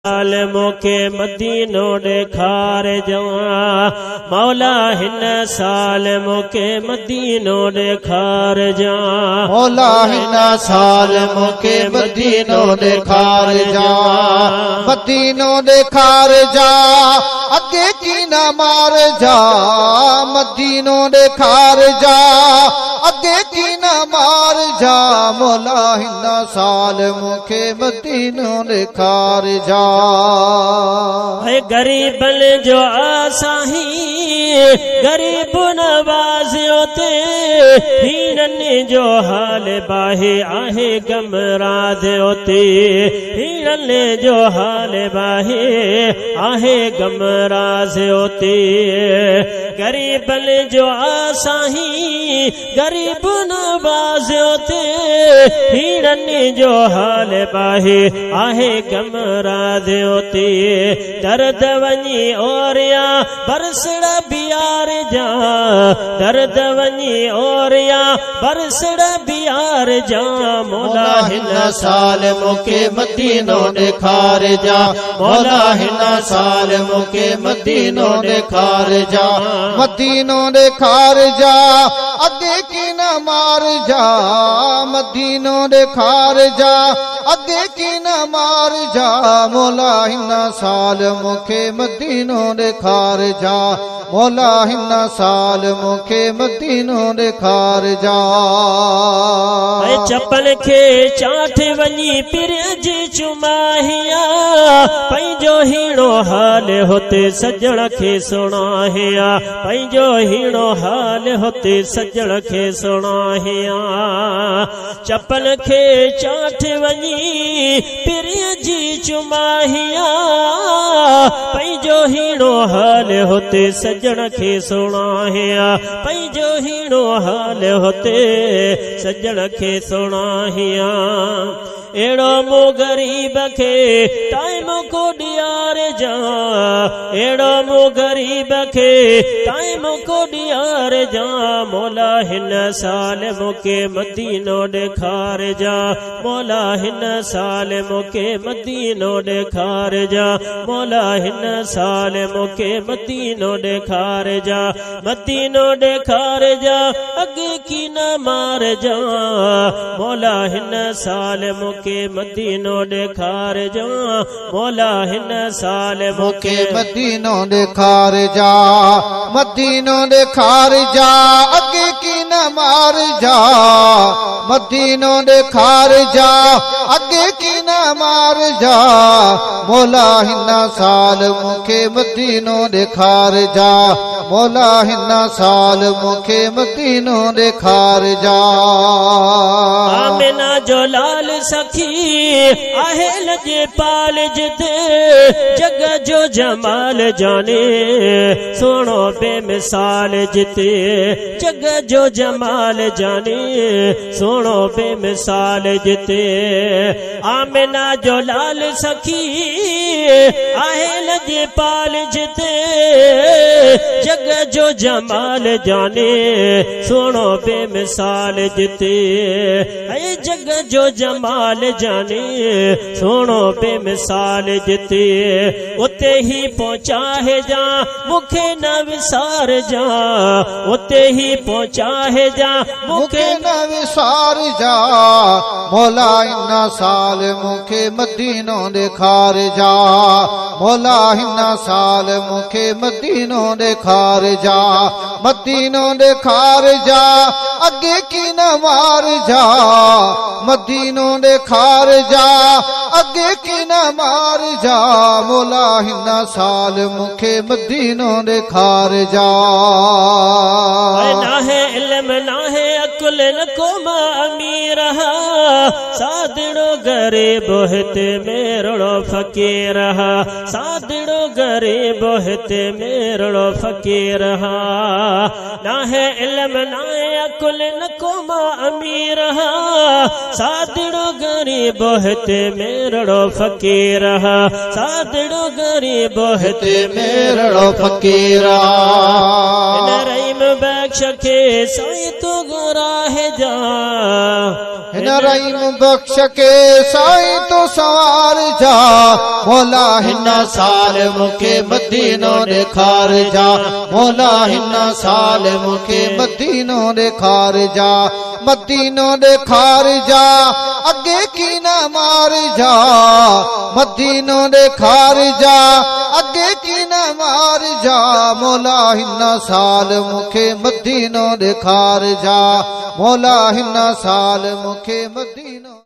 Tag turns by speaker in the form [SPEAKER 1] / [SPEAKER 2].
[SPEAKER 1] साल मोके मदीनो ॾेखार जवां मौला हिन साल मोके मदीनो ॾेखार जा
[SPEAKER 2] मौला हिन साल मोके मदीनो ॾेखार जा मदीनो ॾेखार जा अगे की न मार जा मदीनो ॾेखार जा अगे की न मार जा मौला हिन साल मोके मदीनो ॾेखार जा
[SPEAKER 1] गरीबन जो आसाही गरीब नवाज़ियो ते हीरन जो हाल बाहे आहे गमराज़ियो ते हीरन जो हाल बाहे आहे गमराज़ियो ते गरीबन जो आसाही गरीब नवाज़ियो ते हीरन जो हाल बाहे आहे गमराज़ियो ते दर्द वञी ओरिया बरसड़ा बियार जा दर्द वञी ओरिया बरसड़ा बियार जा मौला हिन
[SPEAKER 2] साल मोके मदीनो ॾेखार जा मौला हिन साल मोके मदीनो ॾेखार जा मदीनो ॾेखार जा अगे की न मार जा मदीनो ॾेखार जा अगे की न मार जा मौला हिन साल मोके मदीनो ॾेखार जा मौला हिन साल मोके मदीनो ॾेखार जा
[SPEAKER 1] चपल खे चाठ वञी पिर जी चुमाहिया पंहिंजो हीणो हाल होते सजण खे सुणाहिया पंहिंजो हीणो हाल होते सजण खे सुणाहिया चपल खे चाठ वञी पिर जी चुमाहिया पंहिंजो हीणो हाल होते सजण खे सुणाहिया पंहिंजो हीणो हाल होते सजण खे सुणाहिया एड़ो मो गरीब के टाइम को डियार जा एड़ो मो गरीब के टाइम को डियार जा मौला हिन साल मोके मदीनो ॾेखार जा मौला हिन साल मोके मदीनो ॾेखार जा मौला हिन साल मोके मदीनो ॾेखार जा मदीनो ॾेखार जा अगे की न मार जा मौला हिन साल मोके मदीनो ॾेखार जा मौला हिन साल
[SPEAKER 2] मोके मदीनो ॾेखार जा मदीनो ॾेखार जा अगे की न मार जा मदीनो ॾेखार जा अगे की न मार जा मौला हिन साल मोके मदीनो ॾेखार जा मौला हिन साल मोके मदीनो ॾेखार जा
[SPEAKER 1] आमिना जो लाल सखी आहे लजे पाल जिते जग जो जमाल जाने सोनो बेमिसाल जिते जग जो जमाल जाने सोनो बेमिसाल जिते आमिना जो लाल सखी आहे लजे पाल जिते जग जो जमाल जाने सोनो बेमिसाल जिते ऐ जग जो जमाल जाने सोनो बेमिसाल जिते उते ही पहुंचा है जा मुखे न विसार जा उते ही पहुंचा है जा मुखे
[SPEAKER 2] न विसार जा मौला हिन साल मुखे मदीनो ॾेखार जा मौला हिन साल मुखे मदीनो ॾेखार जा मदीनो ॾेखार जा अगे की न मार जा मदीनो ॾेखार जा अगे की न मार जा मौला हिन साल मुखे मदीनो ॾेखार जा
[SPEAKER 1] नाहे इल्म नाहे अकुल न को मां अमीर सादड़ो गरीब हिते मेरड़ो फकीर सादड़ो गरीब हिते मेरड़ो फकीर नाहे इल्म नाहे अकुल न को मां अमीर सादड़ो गरीब हिते मेरड़ो फकीर सादड़ो गरीब हिते
[SPEAKER 2] मेरड़ो फकीर
[SPEAKER 1] रहीम बख्श खे साईं तू गुराह जा
[SPEAKER 2] रहीम बख्श के साईं तो सवार जा मौला हिन साल मुखे मदीनो ॾेखार जा मौला हिन साल मुखे मदीनो ॾेखार जा मदीनो ॾेखार जा अगे की न मार जा मदीनो ॾेखार जा अगे की न मार जा मौला हिन साल मुखे मदीनो ॾेखार जा मौला हिन साल मुखे मदीनो